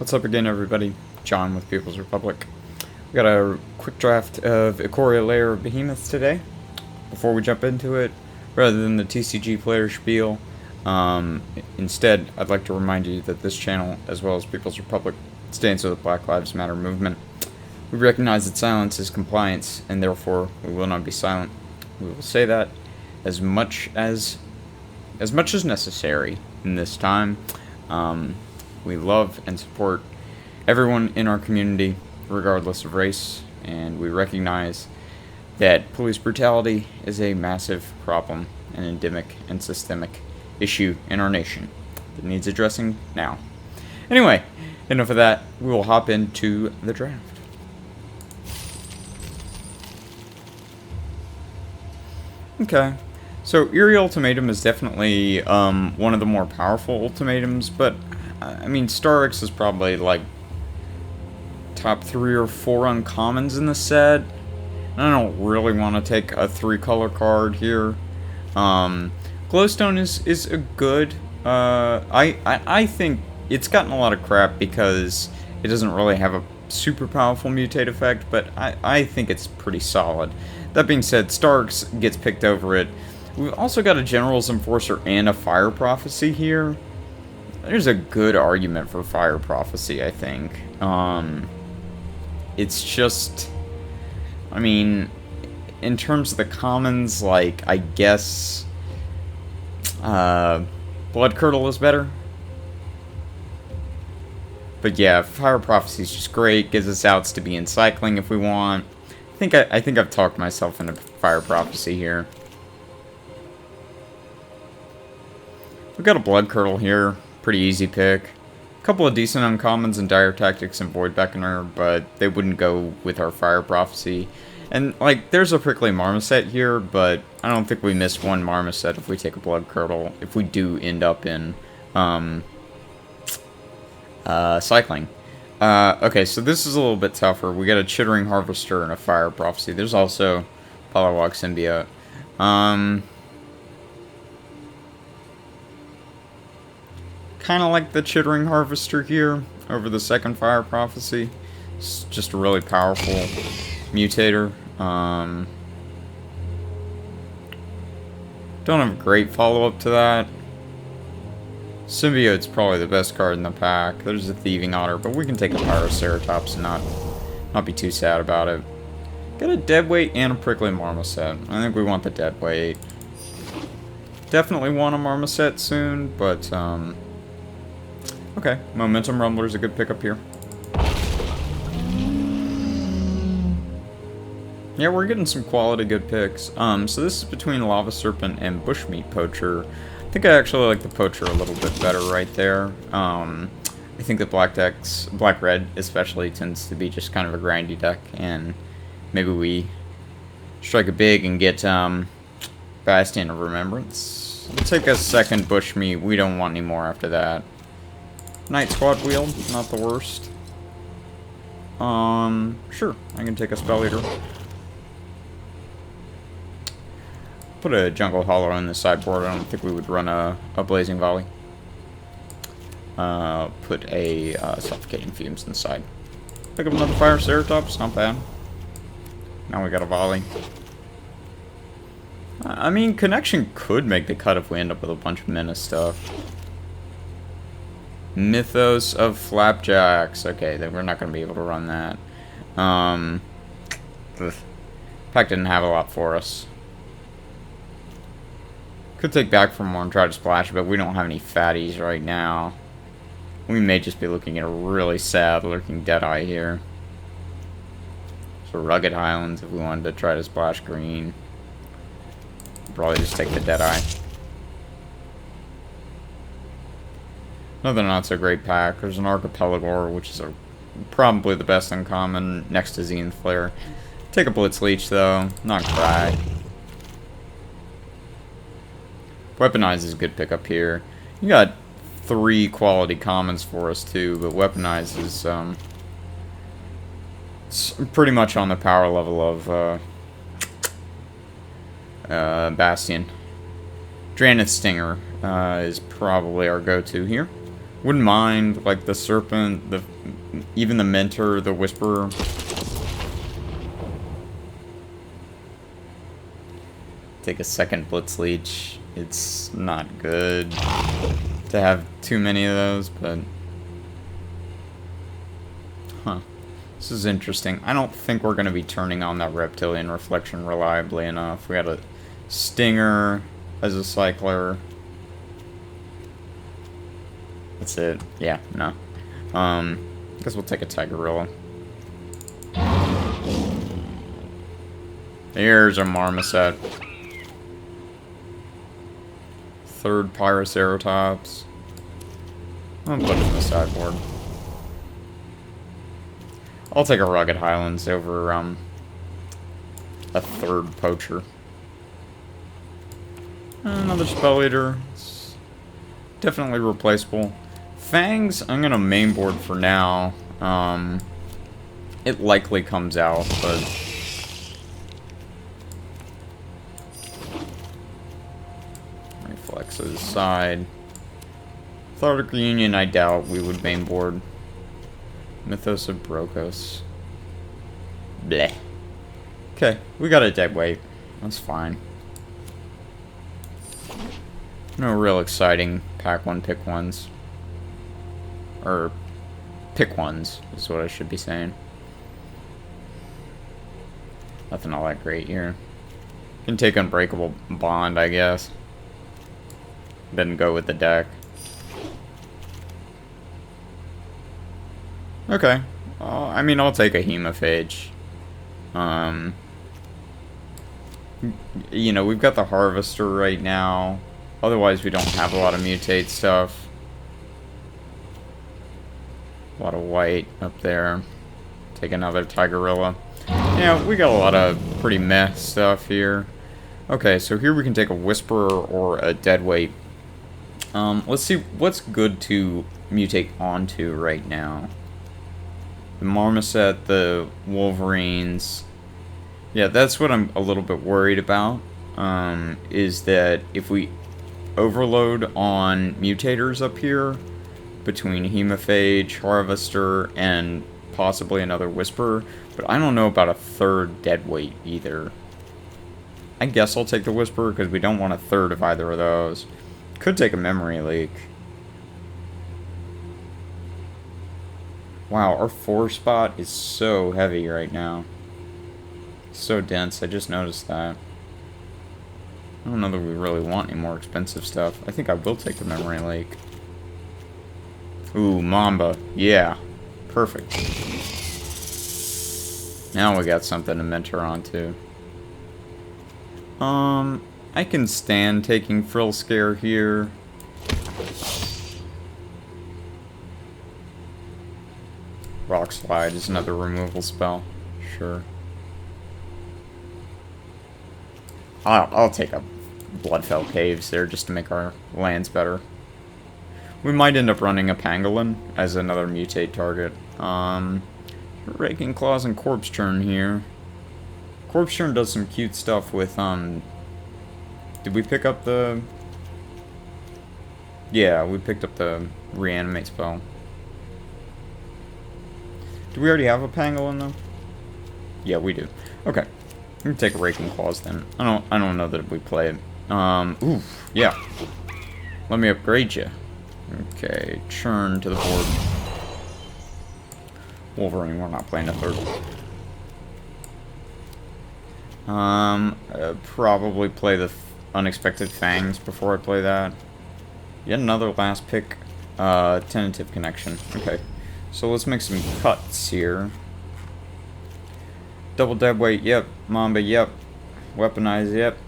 What's up again, everybody? John with People's Republic. We got a quick draft of Ikoria Lair of Behemoths today. Before we jump into it, rather than the TCG player spiel, instead, I'd like to remind you that this channel, as well as People's Republic, stands with the Black Lives Matter movement. We recognize that silence is compliance, and therefore we will not be silent. We will say that as much as necessary in this time. We love and support everyone in our community, regardless of race, and we recognize that police brutality is a massive problem, an endemic and systemic issue in our nation that needs addressing now. Anyway, enough of that. We will hop into the draft. Okay. So, Eerie Ultimatum is definitely one of the more powerful ultimatums, but, I mean, Starix is probably, like, top 3 or 4 uncommons in the set. I don't really want to take a 3-color card here. Glowstone is a good, I think it's gotten a lot of crap because it doesn't really have a super powerful mutate effect, but I think it's pretty solid. That being said, Starix gets picked over it. We've also got a General's Enforcer and a Fire Prophecy here. There's a good argument for Fire Prophecy, I think. It's just, I mean, in terms of the commons, like, I guess Blood Curdle is better. But yeah, Fire Prophecy is just great. Gives us outs to be in cycling if we want. I think I've talked myself into Fire Prophecy here. We've got a Blood Curdle here. Pretty easy pick. A couple of decent uncommons in Dire Tactics and Void Beckoner, but they wouldn't go with our Fire Prophecy. And, like, there's a Prickly Marmoset here, but I don't think we miss one Marmoset if we take a Blood Curdle, if we do end up in cycling. Okay, so this is a little bit tougher. We got a Chittering Harvester and a Fire Prophecy. There's also Poliwag Symbiote. Kind of like the Chittering Harvester here over the second Fire Prophecy. It's just a really powerful mutator. Don't have a great follow-up to that. Symbiote's probably the best card in the pack. There's a Thieving Otter, but we can take a Pyroceratops and not be too sad about it. Got a Deadweight and a Prickly Marmoset. I think we want the Deadweight. Definitely want a Marmoset soon, but okay, Momentum Rumbler's a good pickup here. Yeah, we're getting some quality good picks. So this is between Lava Serpent and Bushmeat Poacher. I think I actually like the Poacher a little bit better right there. I think the Black-Red especially tends to be just kind of a grindy deck, and maybe we strike a big and get Bastion of Remembrance. We'll take a second Bushmeat. We don't want any more after that. Night Squad Wheel, not the worst. Sure, I can take a Spell Eater. Put a Jungle Hollow in the sideboard. I don't think we would run a Blazing Volley. Put a Suffocating Fumes inside. Pick up another Pyroceratops, not bad. Now we got a Volley. I mean, Connection could make the cut if we end up with a bunch of Menace stuff. Mythos of Flapjacks. Okay, then we're not going to be able to run that. The pack didn't have a lot for us. Could take back for more and try to splash, but we don't have any fatties right now. We may just be looking at a really sad lurking Deadeye here. So Rugged Highlands if we wanted to try to splash green. Probably just take the Deadeye. Another not so great pack. There's an Archipelagore, which is probably the best uncommon next to Zenith Flare. Take a Blitz Leech though, not cry. Weaponize is a good pickup here. You got 3 quality commons for us too, but Weaponize is it's pretty much on the power level of Bastion. Drannith Stinger is probably our go-to here. Wouldn't mind, like, the Serpent, even the Mentor, the Whisperer. Take a second Blitz Leech. It's not good to have too many of those, but... Huh. This is interesting. I don't think we're going to be turning on that Reptilian Reflection reliably enough. We got a Stinger as a cycler. That's it. Yeah, no. I guess we'll take a Tigerilla. Here's a Marmoset. Third Pyroceratops. I'll put it in the sideboard. I'll take a Rugged Highlands over a third Poacher. Another Spell Eater. It's definitely replaceable. Fangs, I'm gonna mainboard for now. It likely comes out, but Reflexes side. Cathartic Reunion, I doubt we would mainboard. Mythos of Brokos. Bleh. Okay, we got a dead weight. That's fine. No real exciting pack one, pick ones. Or pick ones is what I should be saying. Nothing all that great here. Can take Unbreakable Bond, I guess. Then go with the deck. Okay. I mean, I'll take a Hemophage. You know, we've got the Harvester right now. Otherwise, we don't have a lot of mutate stuff. A lot of white up there. Take another Tigerilla. Yeah, we got a lot of pretty meh stuff here. Okay, so here we can take a Whisperer or a Deadweight. Let's see what's good to mutate onto right now. The Marmoset, the Wolverines. Yeah, that's what I'm a little bit worried about. Is that if we overload on mutators up here, between Hemophage, Harvester, and possibly another Whisperer, but I don't know about a third Deadweight either. I guess I'll take the Whisperer because we don't want a third of either of those. Could take a Memory Leak. Wow, our 4 spot is so heavy right now. So dense, I just noticed that. I don't know that we really want any more expensive stuff. I think I will take the Memory Leak. Ooh, Mamba. Yeah. Perfect. Now we got something to mentor onto. I can stand taking Frill Scare here. Rock Slide is another removal spell. Sure. I'll take a Bloodfell Caves there just to make our lands better. We might end up running a Pangolin as another mutate target. Raking Claws and Corpse Churn here. Corpse Churn does some cute stuff with, did we pick up the... Yeah, we picked up the Reanimate spell. Do we already have a Pangolin, though? Yeah, we do. Okay. I'm gonna take a Raking Claws, then. I don't know that we play it. Oof, yeah. Let me upgrade you. Okay, Churn to the board. Wolverine, we're not playing a third. Probably play the Unexpected Fangs before I play that. Yet another last pick, Tentative Connection. Okay, so let's make some cuts here. Double Deadweight, yep. Mamba, yep. Weaponize, yep.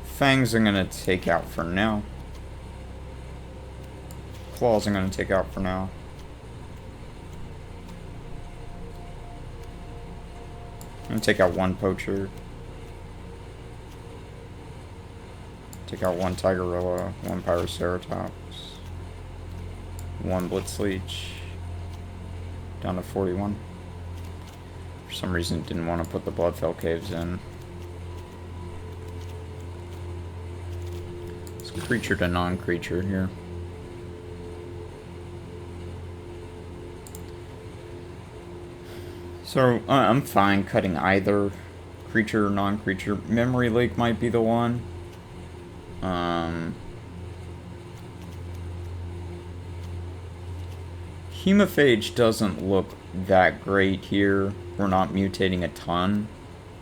Fangs I'm gonna take out for now. Claws I'm gonna take out for now. I'm gonna take out one Poacher. Take out one Tigerilla, one Pyroceratops, one Blitz Leech. Down to 41. For some reason didn't want to put the Bloodfell Caves in. It's creature to non-creature here. So, I'm fine cutting either creature or non-creature. Memory Leak might be the one. Hemophage doesn't look that great here. We're not mutating a ton.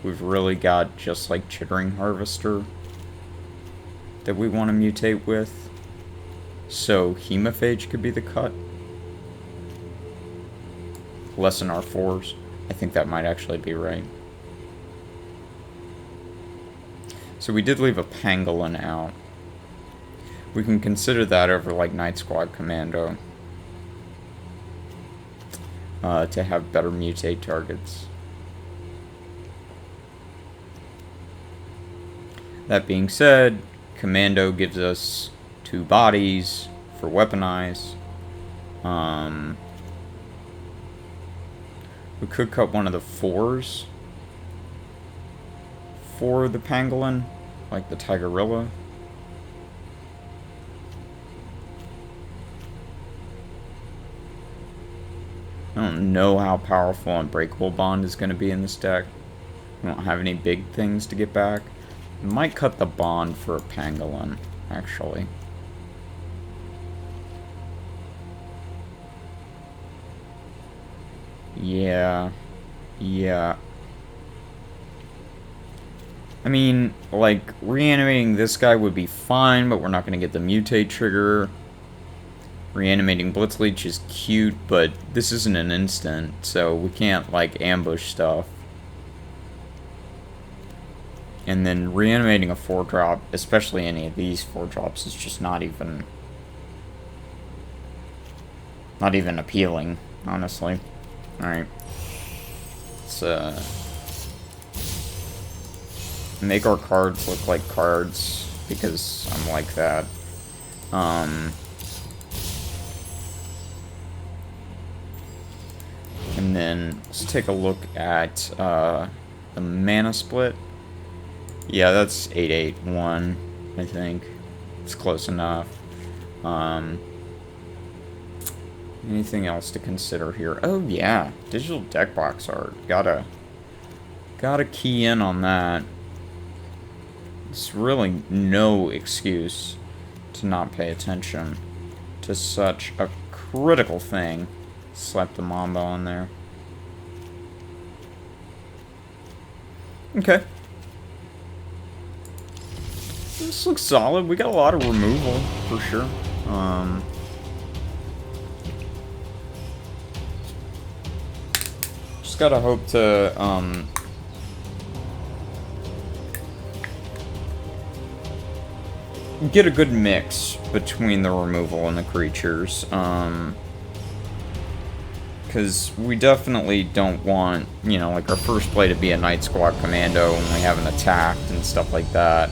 We've really got just like Chittering Harvester that we want to mutate with. So Hemophage could be the cut. Lessen our 4s. I think that might actually be right. So we did leave a Pangolin out. We can consider that over like Night Squad Commando. To have better mutate targets. That being said, Commando gives us 2 bodies for weaponize. We could cut one of the 4s for the Pangolin, like the Tigerilla. I don't know how powerful Unbreakable Bond is going to be in this deck. We don't have any big things to get back. We might cut the Bond for a Pangolin, actually. Yeah. I mean, like, reanimating this guy would be fine, but we're not going to get the mutate trigger. Reanimating Blitzleech is cute, but this isn't an instant, so we can't, like, ambush stuff. And then reanimating a 4-drop, especially any of these 4-drops, is just not even appealing, honestly. Alright. Let's, make our cards look like cards, because I'm like that. And then let's take a look at the mana split. Yeah, that's 8-8-1, I think. It's close enough. Anything else to consider here? Oh yeah, digital deck box art. Gotta key in on that. It's really no excuse to not pay attention to such a critical thing. Slap the Mamba on there. Okay. This looks solid. We got a lot of removal, for sure. Just gotta hope to, get a good mix between the removal and the creatures. Because we definitely don't want, you know, like our first play to be a Night Squad Commando when we haven't attacked and stuff like that.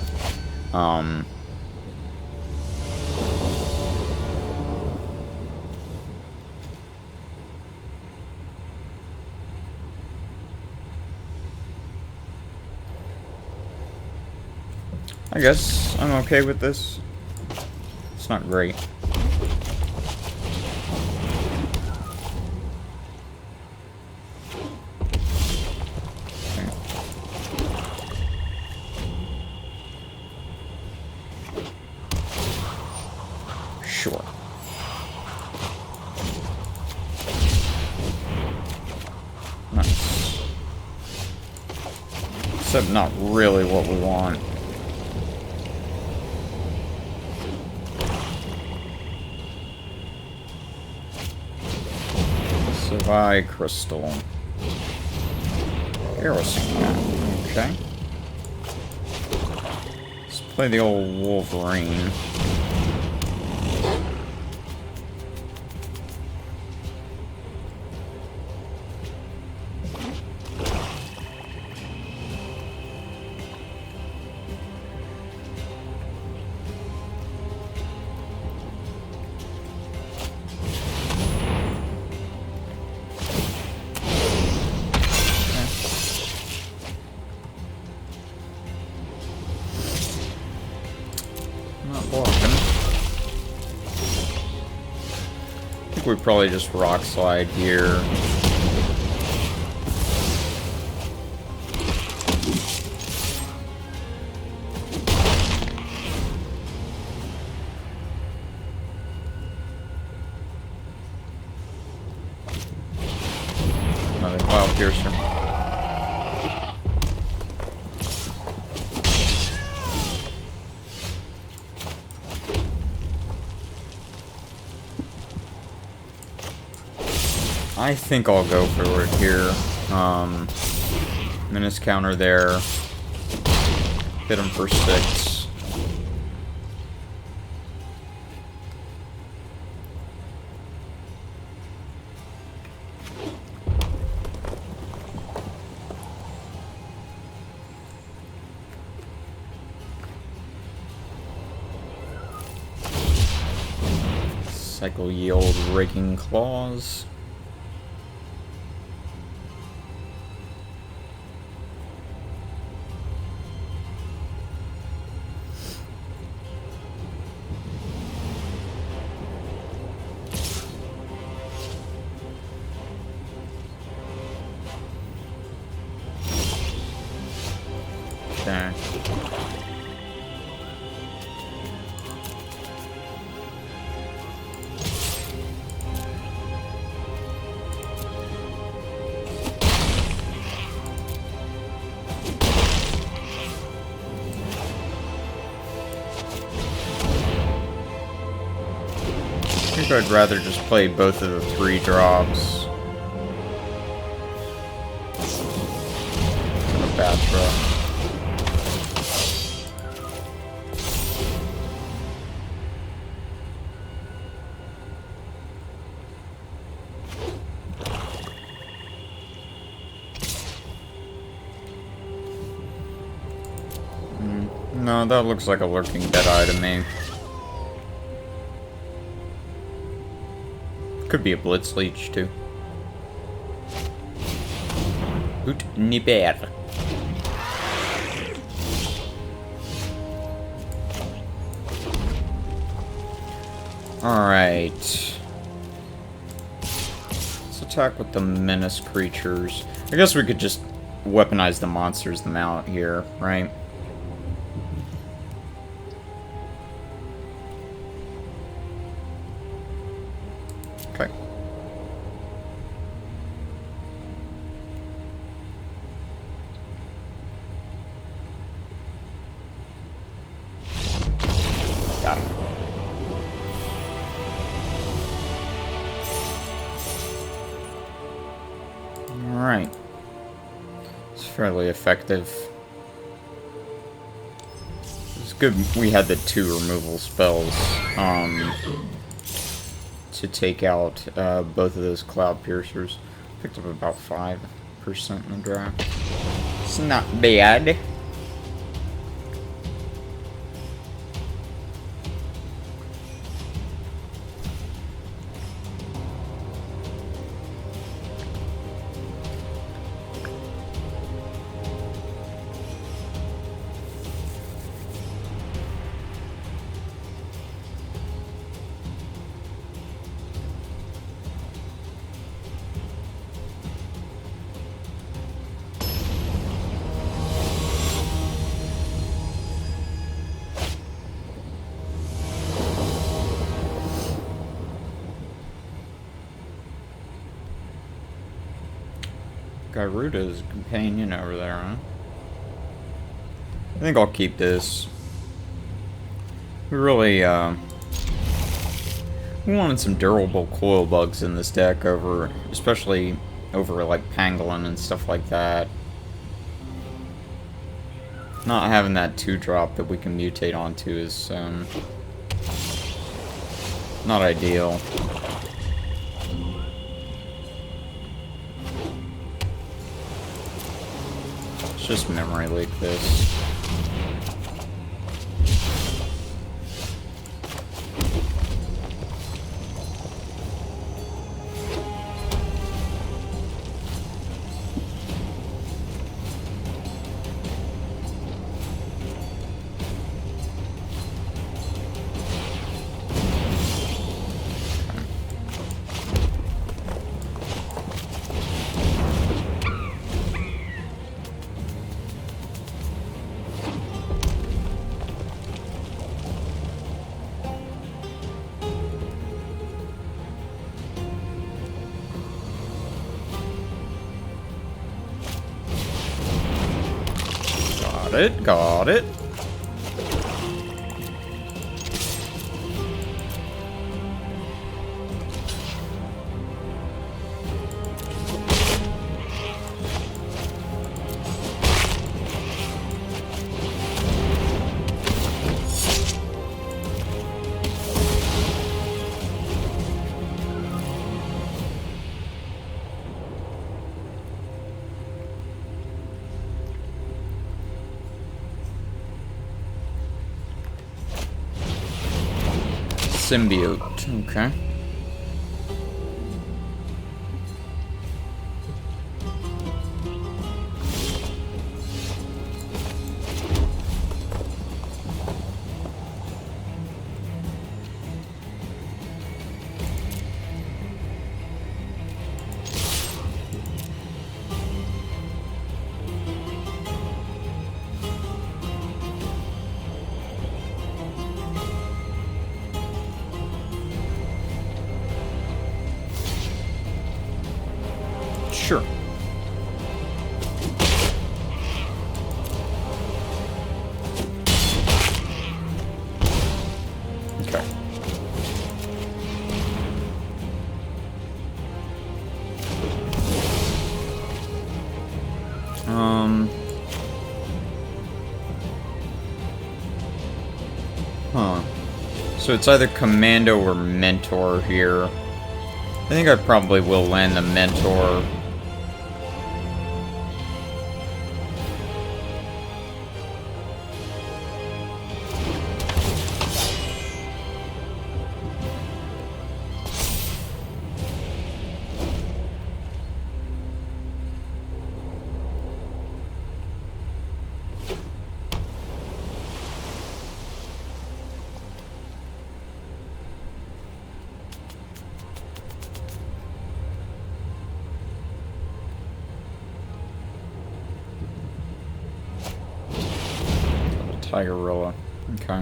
I guess I'm okay with this. It's not great. Sure. Nice. Except not really what we want. Savai Crystal. Garrison Cat. Okay. Let's play the old Wolverine. We probably just rock slide here. another Cloud Piercer. I think I'll go for it here. Menace counter there. Hit him for 6. Cycle Yield, Raking Claws. Okay. I think I'd rather just play both of the 3 drops. A bad throw. No, that looks like a lurking Deadeye to me. Could be a Blitz Leech, too. Ut Niper. Alright. Let's attack with the Menace creatures. I guess we could just weaponize the monsters them out here, right? Okay. Got him. Alright. It's fairly effective. It's good we had the 2 removal spells to take out both of those Cloud Piercers. Picked up about 5% in the draft. It's not bad. Garuda's companion over there, huh? I think I'll keep this. We really, we wanted some durable coil bugs in this deck especially over like Pangolin and stuff like that. Not having that 2-drop that we can mutate onto is, not ideal. Just memory leak this. Got it, got it. Symbiote, okay. Sure. Okay. Huh. So it's either Commando or Mentor here. I think I probably will land the Mentor. Tigerilla. Okay.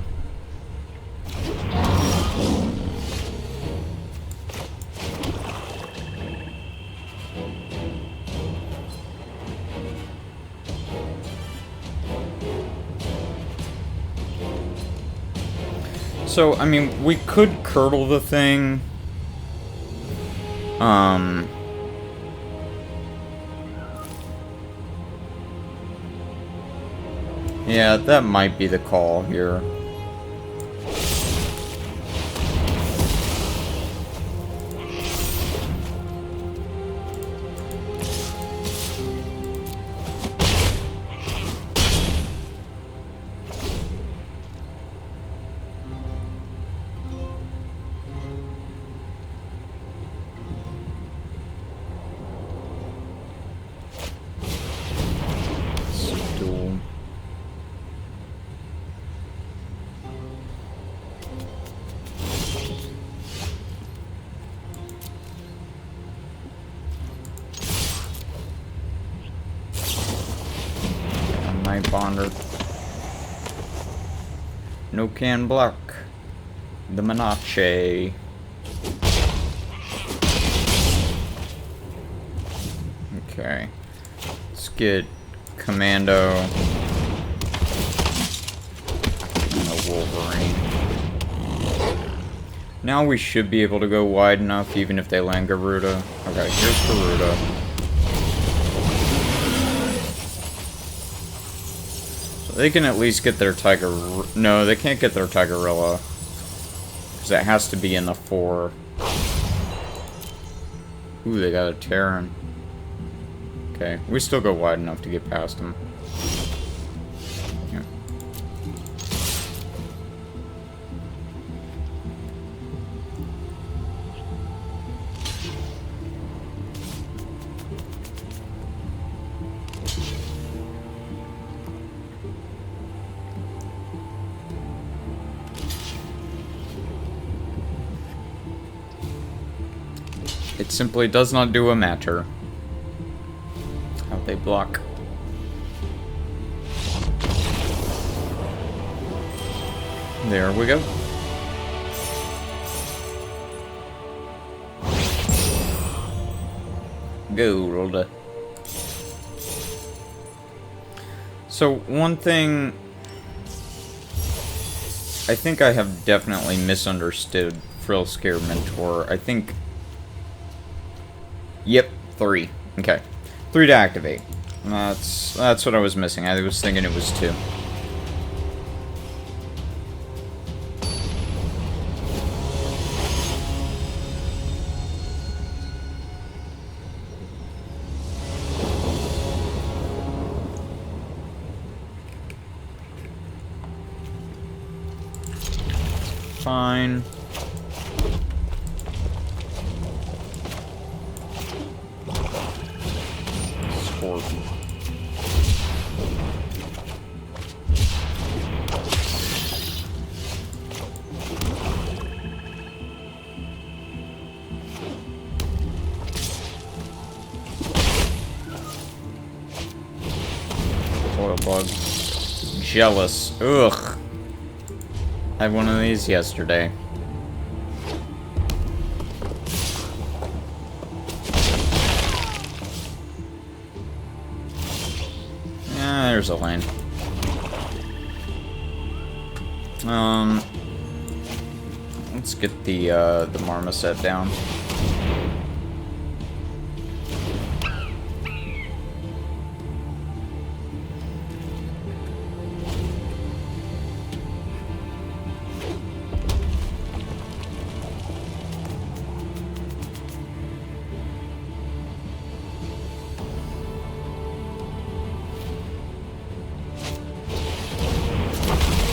So, I mean, we could curdle the thing. Yeah, that might be the call here. Bonder. No can block. The Menache. Okay. Let's get Commando. And a Wolverine. Now we should be able to go wide enough even if they land Garuda. Okay, here's Garuda. They can at least get their Tiger... No, they can't get their Tigerilla. Because it has to be in the 4. Ooh, they got a Terran. Okay, we still go wide enough to get past them. Yeah. It simply does not do a matter how they block. There we go. Gold. So, one thing I think I have definitely misunderstood Frill Scare Mentor. I think... Yep, 3. Okay. 3 to activate. That's what I was missing. I was thinking it was 2. Fine. Scorpion. Oil bug. Jealous. Ugh. I had one of these yesterday. Yeah, there's a lane. Let's get the marmoset down.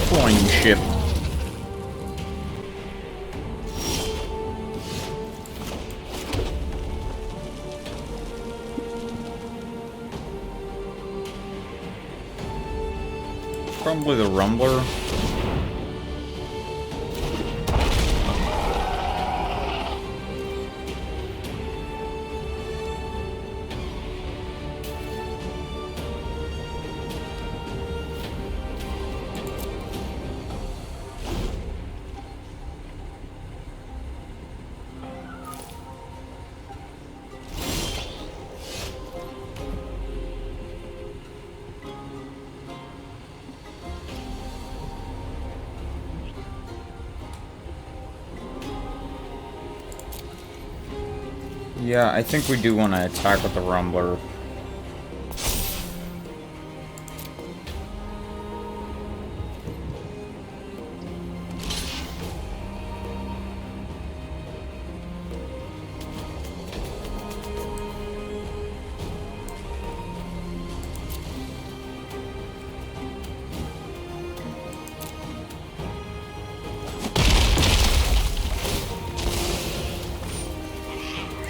Flying ship. Probably the Rumbler. Yeah, I think we do want to attack with the Rumbler.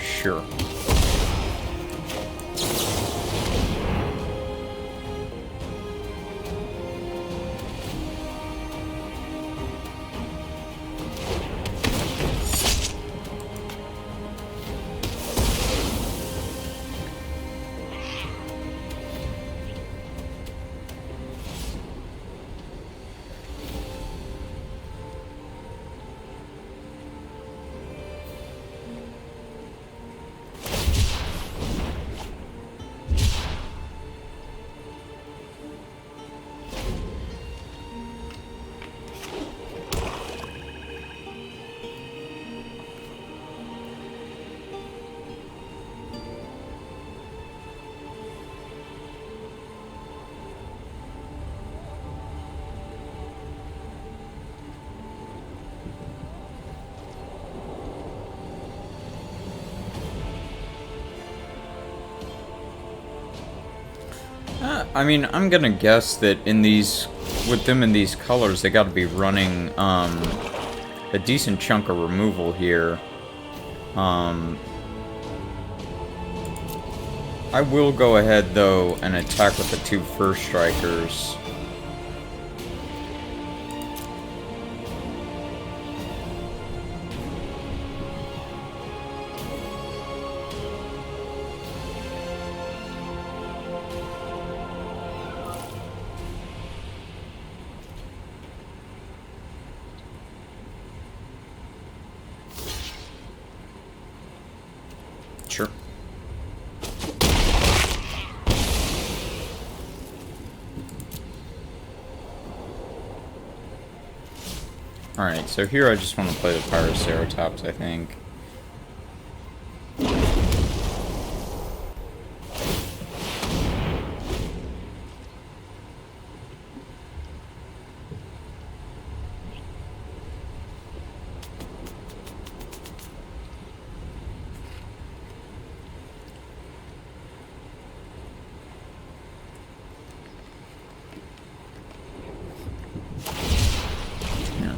Sure. I mean, I'm gonna guess that in these, with them in these colors, they gotta be running, a decent chunk of removal here. I will go ahead, though, and attack with the 2 first strikers. Sure. Alright, so here I just want to play the Pyroceratops, I think.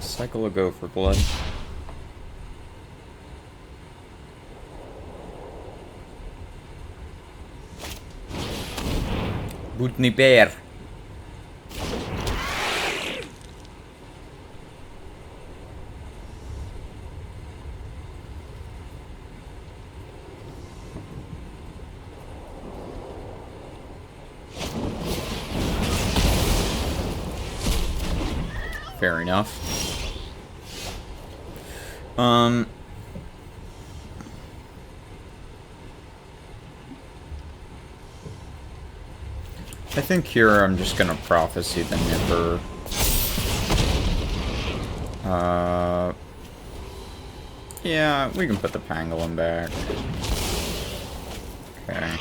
Cycle a go for blood. Butni bear. Fair enough. I think here I'm just gonna Prophecy the Nipper. Yeah, we can put the Pangolin back. Okay.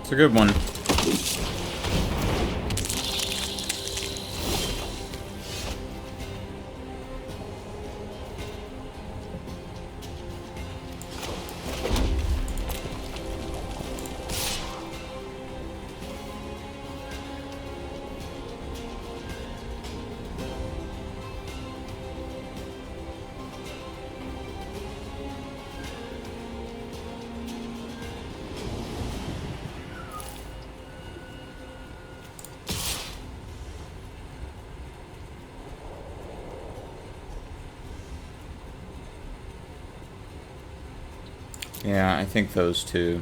It's a good one. Yeah, I think those two.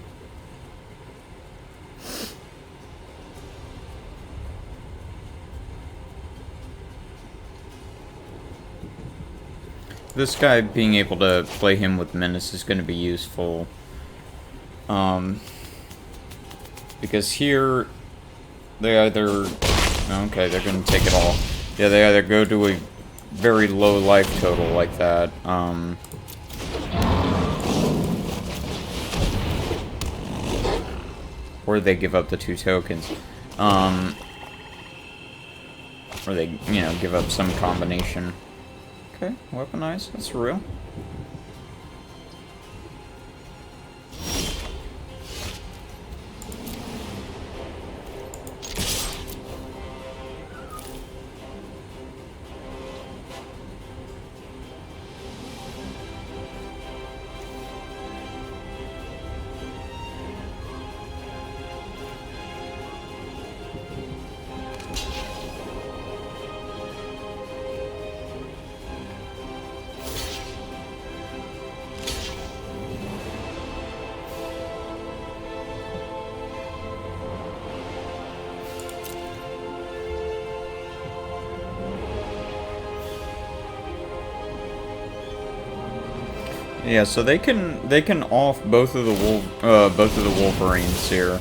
This guy, being able to play him with Menace is going to be useful. Because here, they either... Okay, they're going to take it all. Yeah, they either go to a very low life total like that, or they give up the 2 tokens. Or they, you know, give up some combination. Okay, weaponize, that's real. Yeah, so they can off both of the Wolverines here.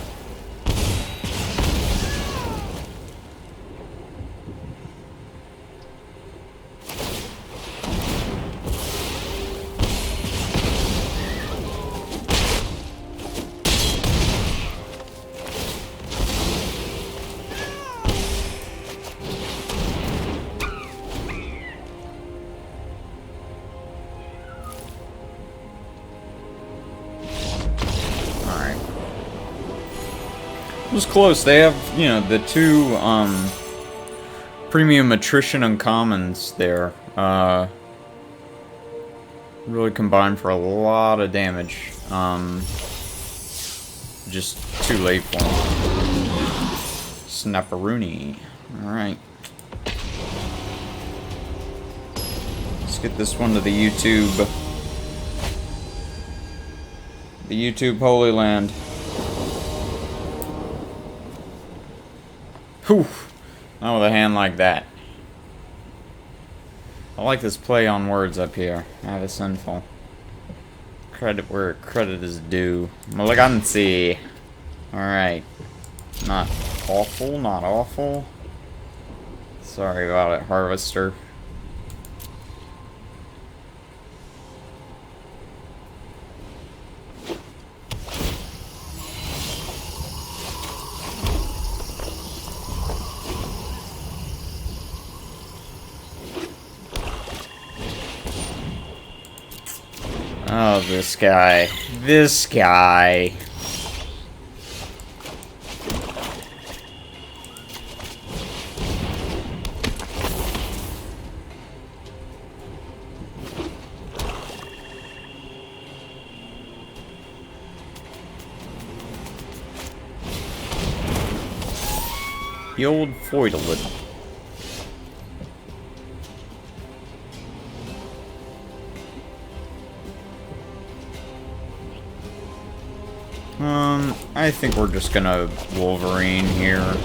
It was close. They have, you know, the 2 premium attrition uncommons there. Really combined for a lot of damage. Just too late for him. Snapperoonie. Alright. Let's get this one to the YouTube. The YouTube Holy Land. Whew. Not with a hand like that. I like this play on words up here. That is sinful. Credit where credit is due. Maligancy. Alright. Not awful, not awful. Sorry about it, Harvester. Oh, this guy. This guy. The old Feudalism. I think we're just gonna Wolverine here.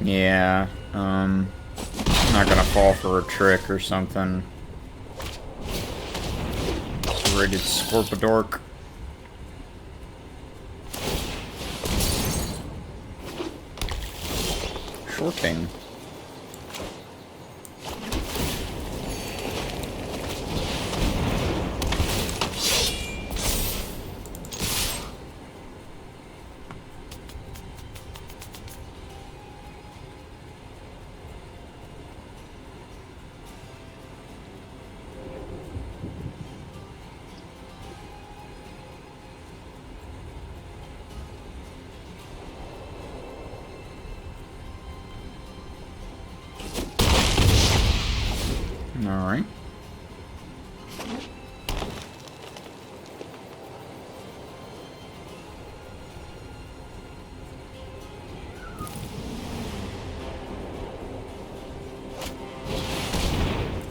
Yeah, not gonna fall for a trick or something. Serrated Scorpidork. Shorting. Alright.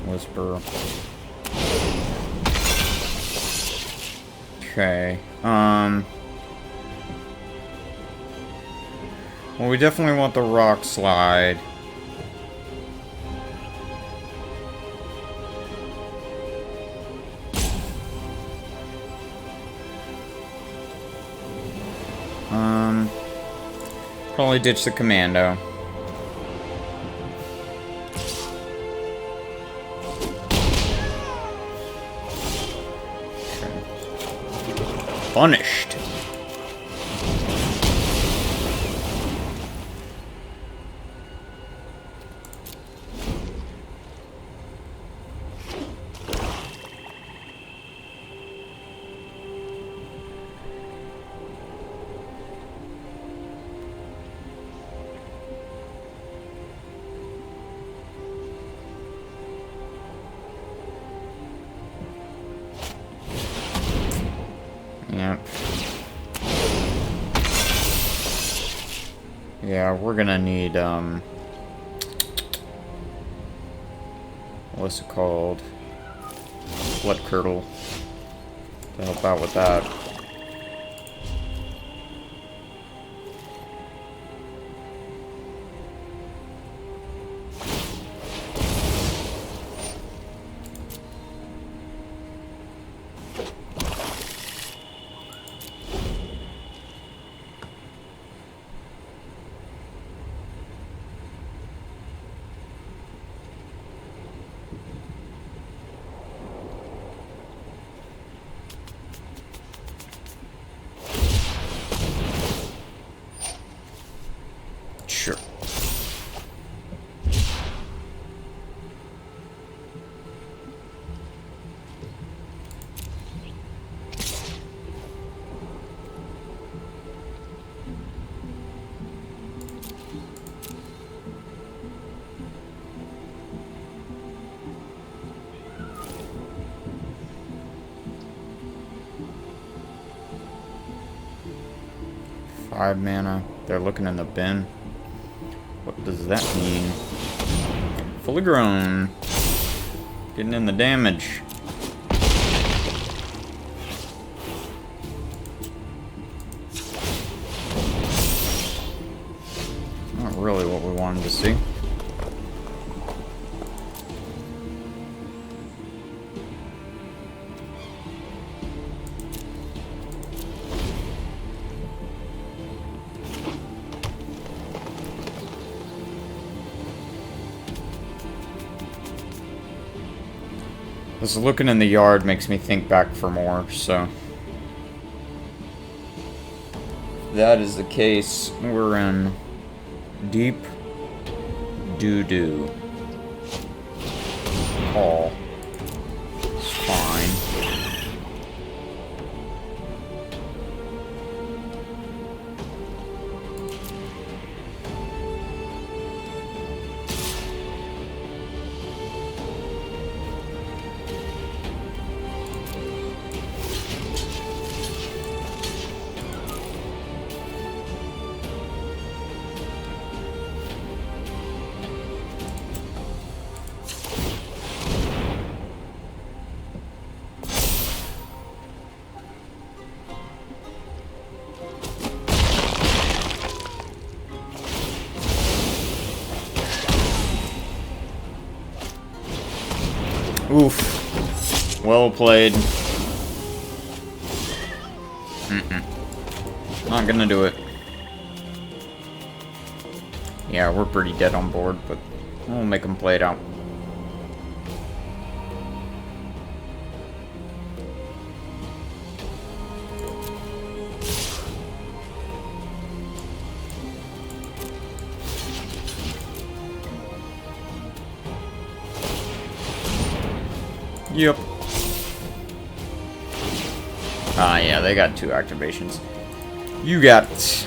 Whisper. Okay. Well, we definitely want the rock slide. Probably ditch the commando. Okay. Punished. Yep. Yeah, we're gonna need, what's it called? Blood Curdle to help out with that. 5 mana. They're looking in the bin. What does that mean? Fully grown. Getting in the damage. Not really what we wanted to see. This looking in the yard makes me think back for more, so... If that is the case, we're in deep doo-doo. Call. It's fine. Oof. Well played. Not gonna do it. Yeah, we're pretty dead on board, but we'll make them play it out. Yep. Ah, yeah, they got 2 activations. You got it.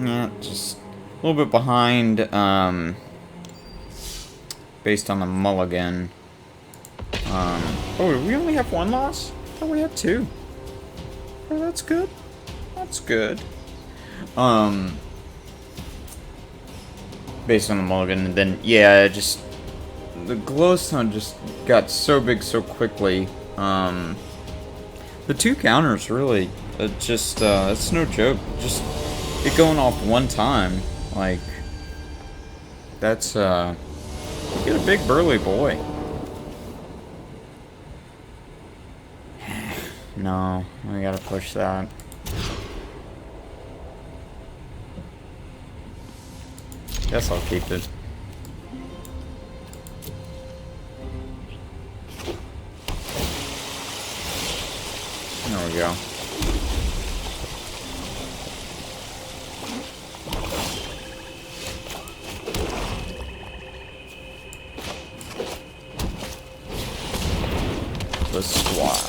Yeah, just a little bit behind, based on the mulligan. Oh, we only have 1 loss? I thought we had 2. Oh, that's good. That's good. Based on the mulligan, and then, yeah, just, the glowstone just got so big so quickly. The 2 counters, really, it's no joke. Just, it going off 1 time, like, that's, you get a big burly boy. No, we gotta push that. Guess I'll keep it. There we go. The squad.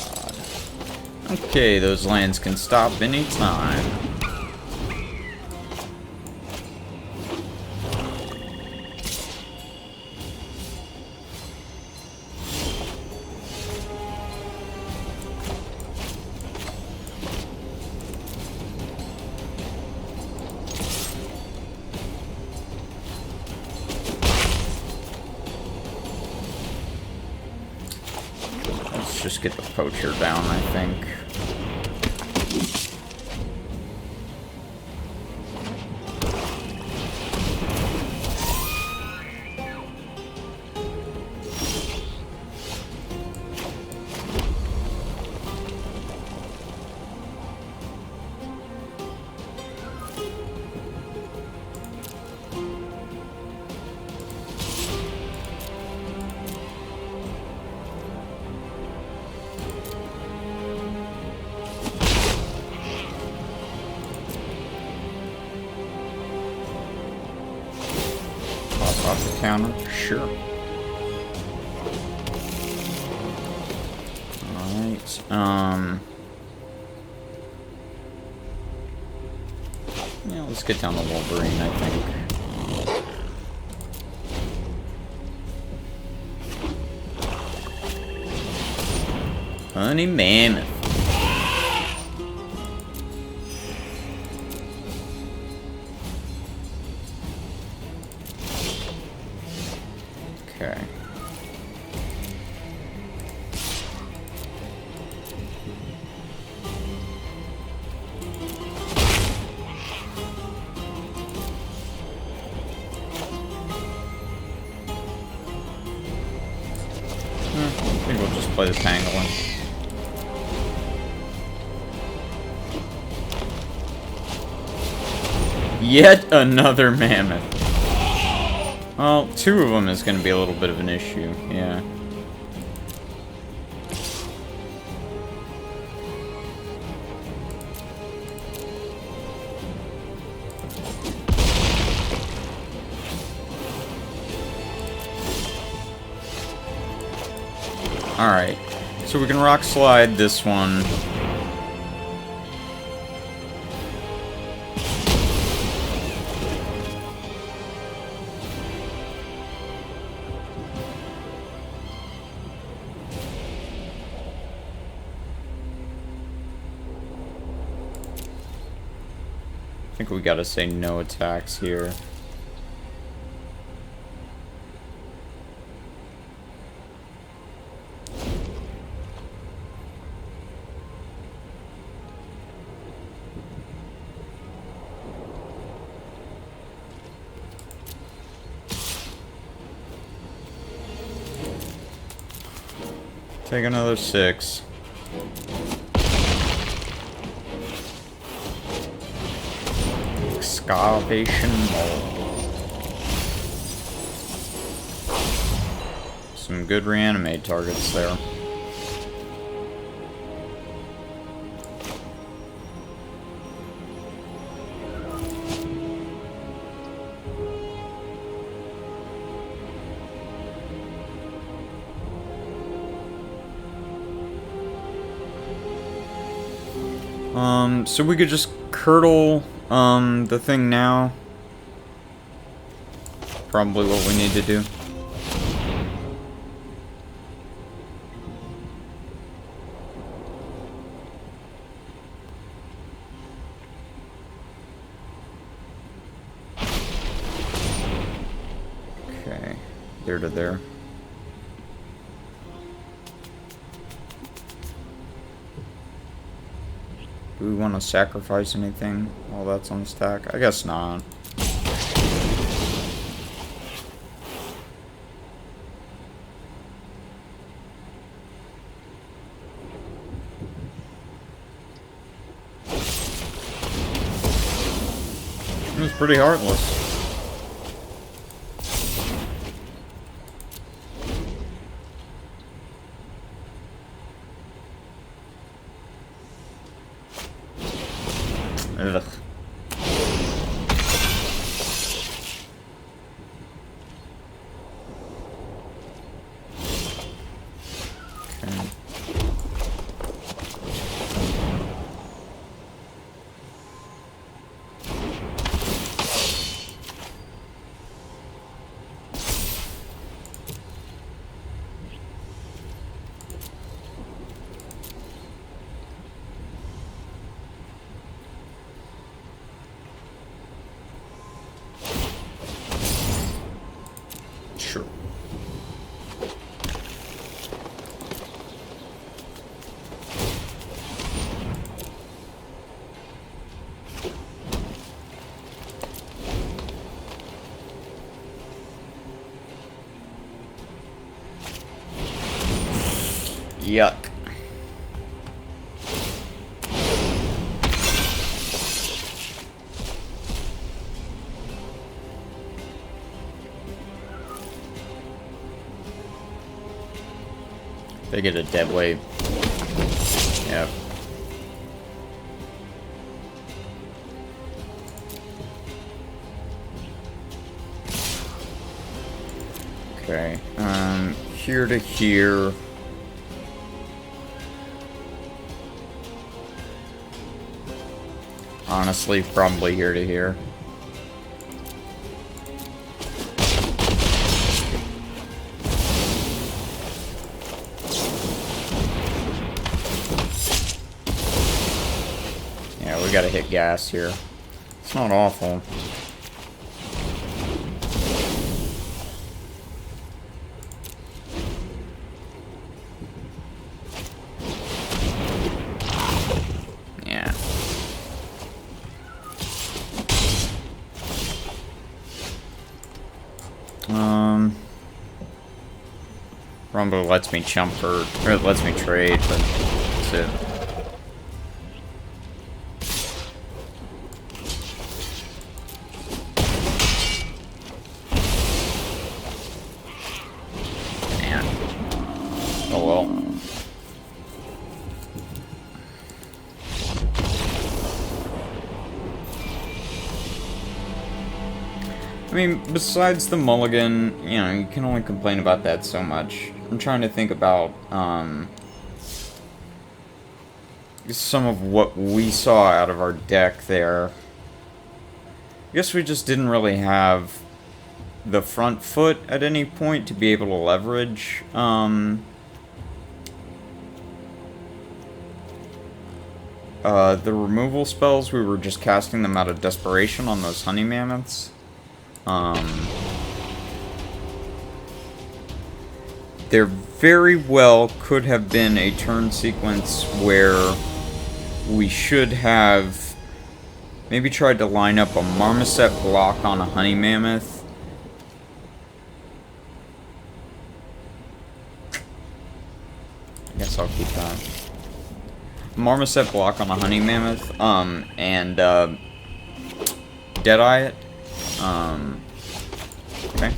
Okay, those lands can stop anytime. Just get the poacher down, I think. Off the counter? Sure. Alright, yeah, let's get down the Wolverine, I think. Honey mammoth. Okay. I think we'll just play the pangolin. Yet another mammoth. Well, two of them is going to be a little bit of an issue, yeah. Alright, so we can rock slide this one. I think we gotta say no attacks here. Take another 6. Excavation mold. Some good reanimate targets there. So we could just curdle, the thing now. Probably what we need to do. Okay, there to there. Do we want to sacrifice anything while that's on the stack? I guess not. It was pretty heartless. Ugh. Okay. Sure. Yuck. They get a dead weight. Yep. Okay. Here to here. Honestly, probably here to here. gotta hit gas here. It's not awful. Yeah. Rumble lets me jump or it lets me trade, but that's it. Man. Oh well. I mean, besides the mulligan, you know, you can only complain about that so much. I'm trying to think about, some of what we saw out of our deck there. I guess we just didn't really have the front foot at any point to be able to leverage, the removal spells. We were just casting them out of desperation on those honey mammoths. There very well could have been a turn sequence where we should have maybe tried to line up a marmoset block on a honey mammoth. I guess I'll keep that. Marmoset block on a honey mammoth, and Deadeye it. Okay.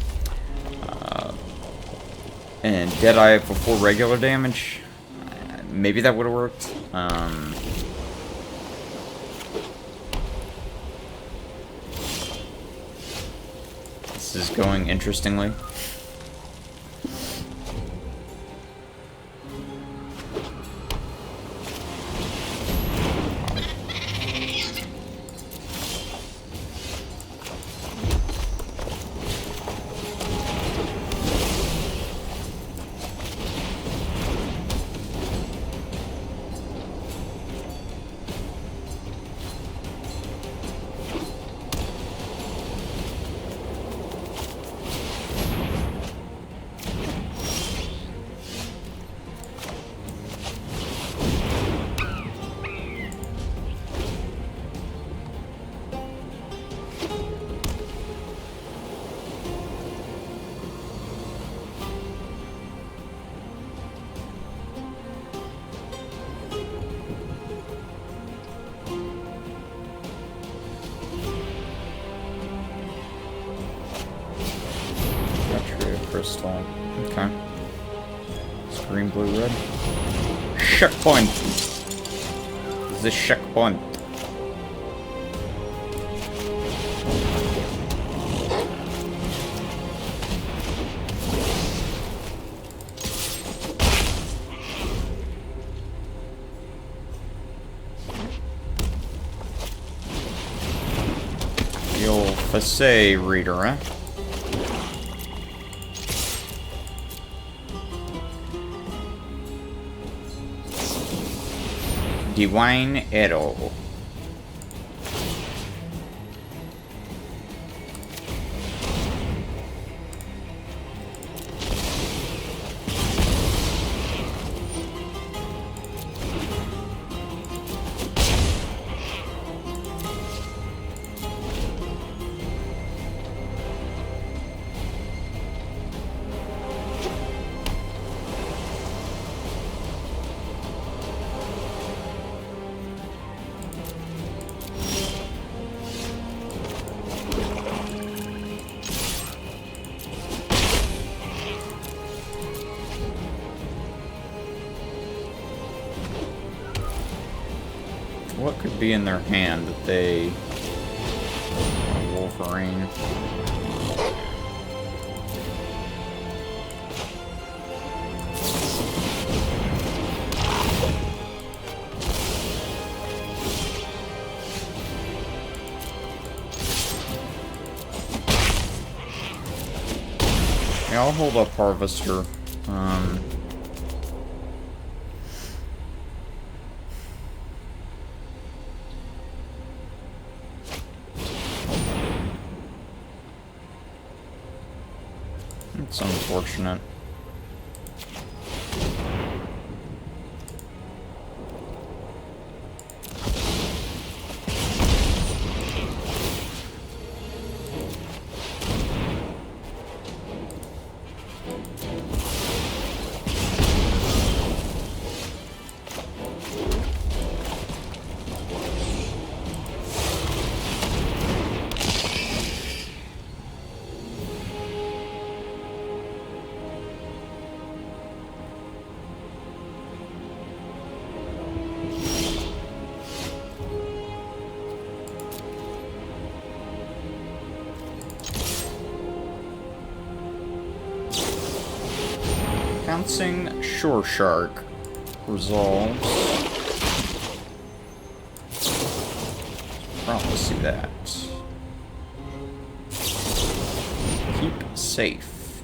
And Deadeye it before regular damage. Maybe that would have worked. This is going interestingly. Crystal. Okay. It's green, blue, red. Checkpoint! The checkpoint. The old Facet reader, eh? Divine Arrow. What could be in their hand that they... Wolverine. Yeah, I'll hold up Harvester. It's unfortunate. Pouncing Shore Shark resolves. Probably see that. Keep safe.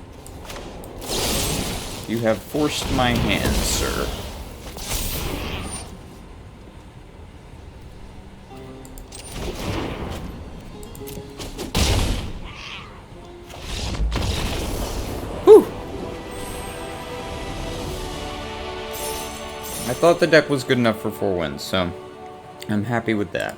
You have forced my hand, sir. I thought the deck was good enough for 4 wins, so I'm happy with that.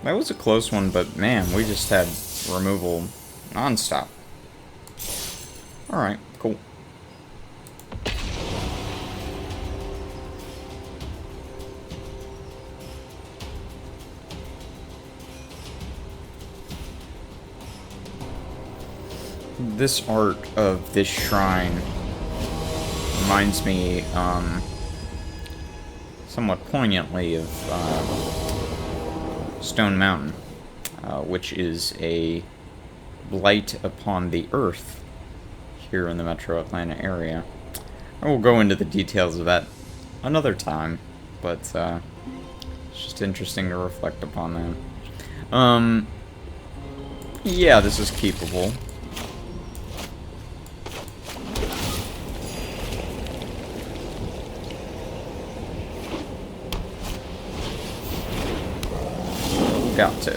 That was a close one, but man, we just had removal non-stop. Alright, cool. This art of this shrine reminds me, somewhat poignantly of Stone Mountain, which is a blight upon the earth here in the Metro Atlanta area. I will go into the details of that another time, but it's just interesting to reflect upon that. Yeah, this is keepable. Got to.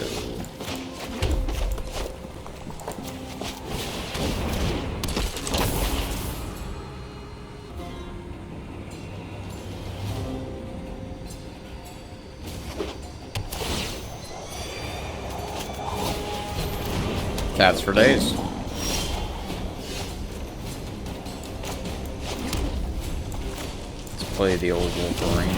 Cats for days. Let's play the old Wolverine.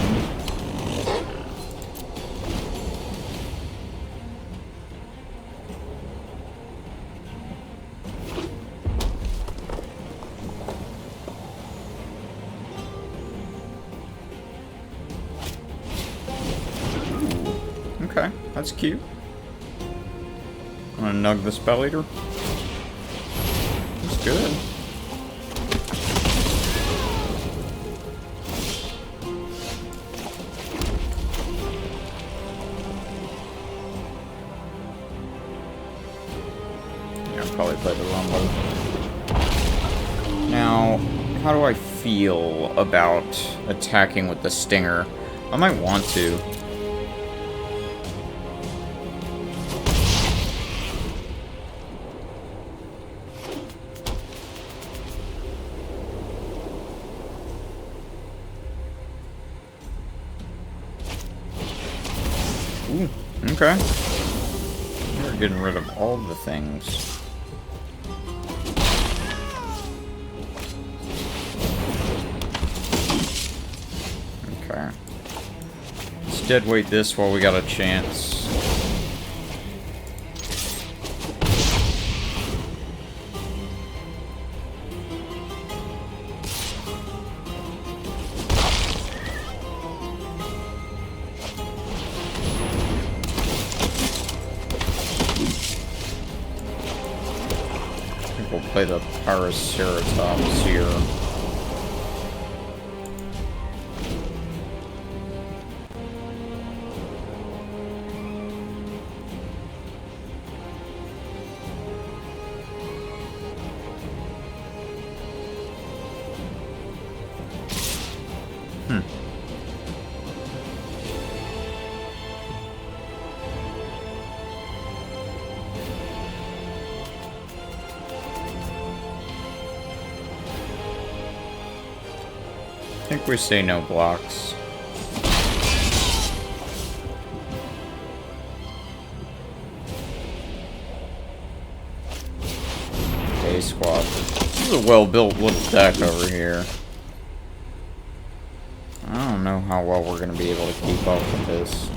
Okay, that's cute. I'm gonna nug the Spell Eater. That's good. Yeah, I'll probably play the Rumble. Now, how do I feel about attacking with the Stinger? I might want to. Ooh, okay. We're getting rid of all the things. Okay. Let's deadweight this while we got a chance. We'll play the Paraceratops here. we say no blocks. Okay, squad. This is a well-built little deck over here. I don't know how well we're going to be able to keep up with this.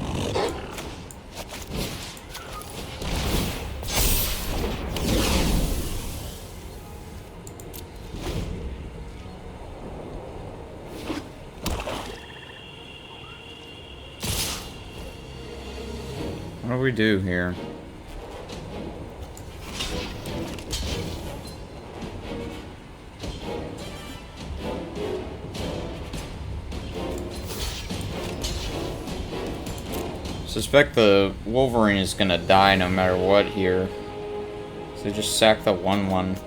What do we do here? Suspect the Wolverine is gonna die no matter what here. So just sack the 1/1.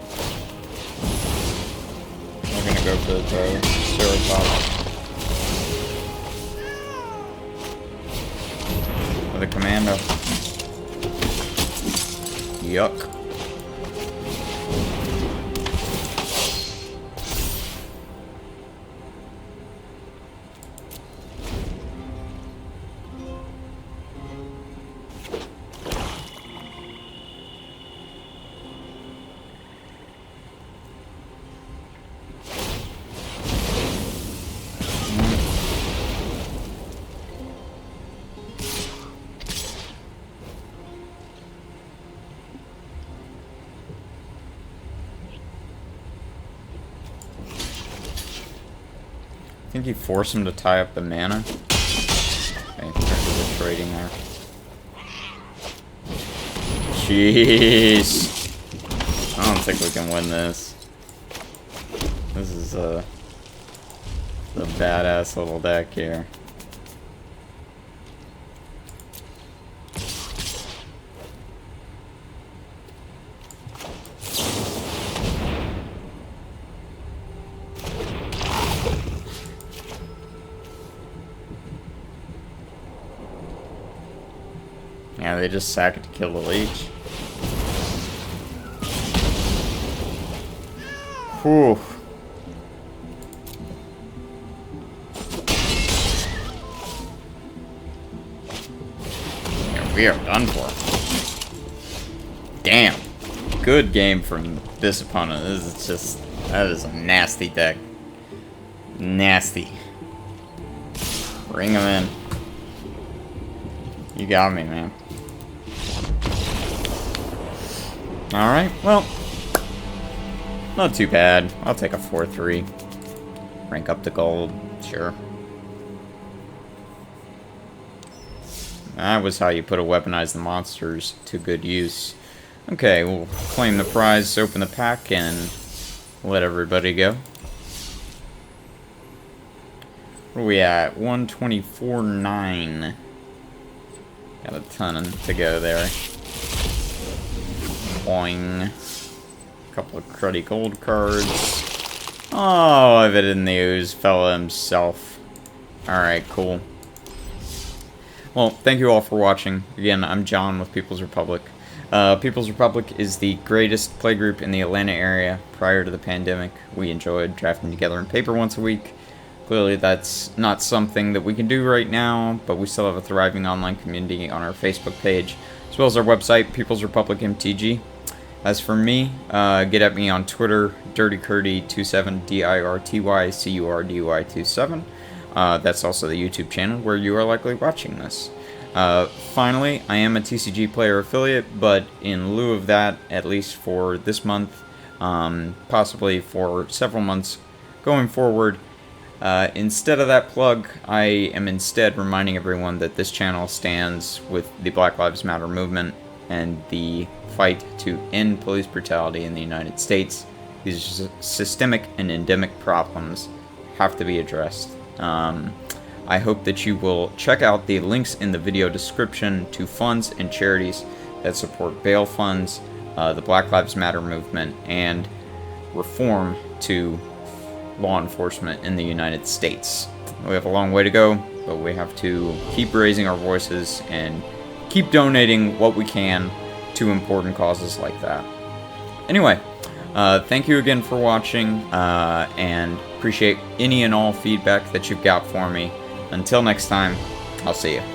We're gonna go for the throw. With a commando. Yuck. I think you force him to tie up the mana. Okay, there's the trading there. Jeez. I don't think we can win this. This is a badass little deck here. Yeah, they just sack it to kill the leech. Whew. Yeah, we are done for. Damn. Good game from this opponent. This is just... that is a nasty deck. Nasty. Bring him in. You got me, man. Alright, well, not too bad. I'll take a 4-3. Rank up to gold, sure. That was how you put a weaponize the monsters to good use. Okay, we'll claim the prize, open the pack, and let everybody go. Where are we at? 124.9. Got a ton to go there. Boing. Couple of cruddy gold cards. Oh, I've it in the ooze fella himself. Alright, cool. Well, thank you all for watching. Again, I'm John with People's Republic. People's Republic is the greatest playgroup in the Atlanta area. Prior to the pandemic, we enjoyed drafting together in paper once a week. Clearly, that's not something that we can do right now, but we still have a thriving online community on our Facebook page, as well as our website, People's Republic MTG. As for me, get at me on Twitter, DirtyCurdy27, DIRTYCURDY27. That's also the YouTube channel where you are likely watching this. Finally, I am a TCG player affiliate, but in lieu of that, at least for this month, possibly for several months going forward, instead of that plug, I am instead reminding everyone that this channel stands with the Black Lives Matter movement and the fight to end police brutality in the United States. These systemic and endemic problems have to be addressed. I hope that you will check out the links in the video description to funds and charities that support bail funds, the Black Lives Matter movement, and reform to law enforcement in the United States. We have a long way to go, but we have to keep raising our voices and keep donating what we can to important causes like that. Anyway, thank you again for watching, and appreciate any and all feedback that you've got for me. Until next time, I'll see you.